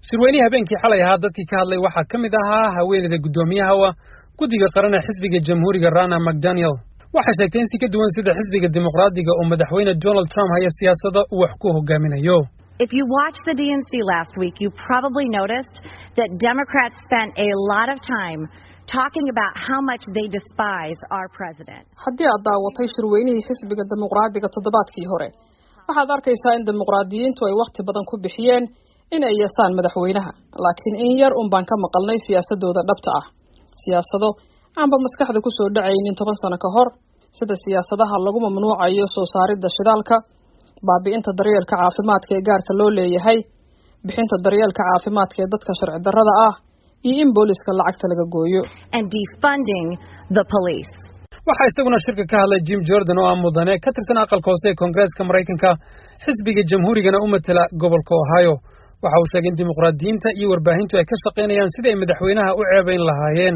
shirweynaha habeenkii xalay ahaa dadkii ka hadlay waxaa ka mid ahaa haweeneyda guddoomiyaha guddiga qaran ee xisbiga jamhuuriga Ronna McDaniel waxay sheegtay in si ka duwan sida xisbiga dimuqraadiga oo madaxweyne Donald Trump haya siyaasadda uu wax ku hogaaminayo. If you watched the DNC last week, you probably noticed that Democrats spent a lot of time talking about how much they despise our president. Haddii aad daawatay shirweynihii xisbiga dimuqraadiga toddobaadkii hore, waxaad arkaysaa in dimuqraadiyiintu ay waqti badan ku bixiyeen in ay yeestaan madaxweynaha, laakiin in yar baan ka maqalnay siyaasadooda dhabta ah. Siyaasado aanba maskaxda ku soo dhacaynin 10 sano ka hor, sida siyaasadaha lagu mamnuucayo soo saaridda shidaalka, baabi'inta daryeelka caafimaadka ee gaarka loo leeyahay, bixinta daryeelka caafimaadka ee dadka sharci darrada ah, iyo in booliska lacagta laga gooyo, and defunding the police. waxa isaguna shirka ka hadlay Jim Jordan oo mudane ka tirsan aqalka hoose ee Koongareeska Mareykanka xisbiga jamhuurigana u matala gobolka Ohio. waxa uu sheegay in dimuqraadiyiinta iyo warbaahintu ay ka shaqeynayaan sidii ay madaxweynaha u ceebayn lahaayeen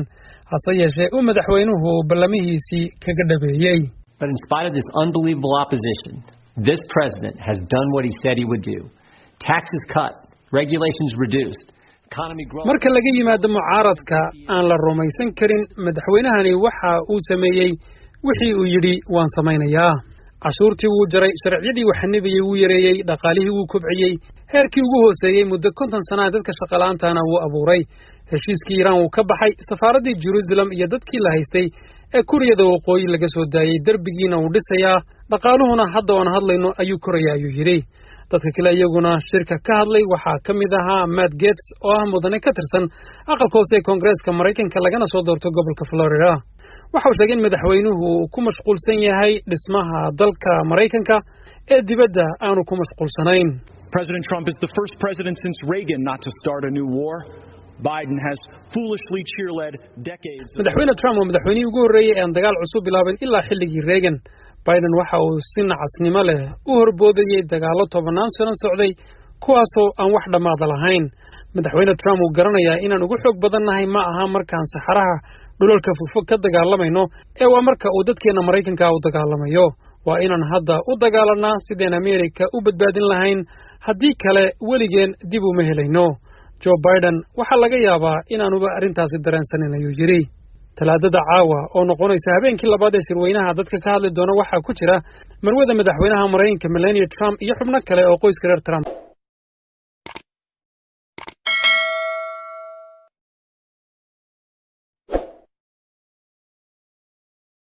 hase yeeshee uu madaxweynuhu ballamihiisii kaga dhabeeyay. But in spite of this unbelievable opposition, this president has done what he said he would do. Taxes cut, regulations reduced, economy growing. Marka laga yimaado mucaaradka aan la rumaysan karin, madaxweynahani waxa uu sameeyay wixii uu yiri waan samaynayaa. cashuurtii wuu jaray, sharciyadii uu xanibiyay wuu yareeyay, dhaqaalihii wuu kobciyay, heerkii ugu hooseeyay muddo 50 sano dadka shaqalaantaana wuu abuuray. heshiiskii Iran wuu ka baxay, safaaradii Jerusalem iyo dadkii la haystay ee Kuuriyada Waqooyi laga soo daayay, darbigiina uu dhisayaa, dhaqaaluhuna hadda aan hadlayno ayuu korayaa ayuu yiri. dadka kale iyaguna shirka ka hadlay waxaa ka mid ahaa Matt Gaetz oo ah mudane ka tirsan aqalka hoose ee Koongareeska Mareykanka lagana soo doorto gobolka Florida. waxa uu sheegay in madaxweynuhu ku mashquulsan yahay dhismaha dalka Mareykanka ee dibadda aanu ku mashquulsanayn. President Trump is the first president since Reagan not to start a new war. Biden has foolishly cheerled decades. madaxweyne Trump oo madaxweynihii ugu horreeyay ee dagaal cusub bilaabay ilaa xilligii Reagan. Biden waxa uu si nacasnimo leh u horboodayay dagaallo 10 sano socday kuwaasoo aan wax dhamaad lahayn. madaxweyne Trump uu garanayaa inaan ugu xoog badannahay ma aha markaan saxaraha dhulalka fufog ka dagaalamayno ee waa marka uu dadkeena Mareykanka u dagaalamayo. waa inaan hadda u dagaalanaa sideen Ameerika u badbaadin lahayn, haddii kale weligeen dib uma helayno. Joe Biden waxa laga yaabaa inaanuba arrintaasi dareensanin ayuu yiri. talaadada caawa oo noqonaysa habeenkii labaad ee shirweynaha dadka ka hadli doona waxaa ku jira marwada madaxweynaha Mareykanka Melania Trump iyo xubno kale oo qoyska reer Trump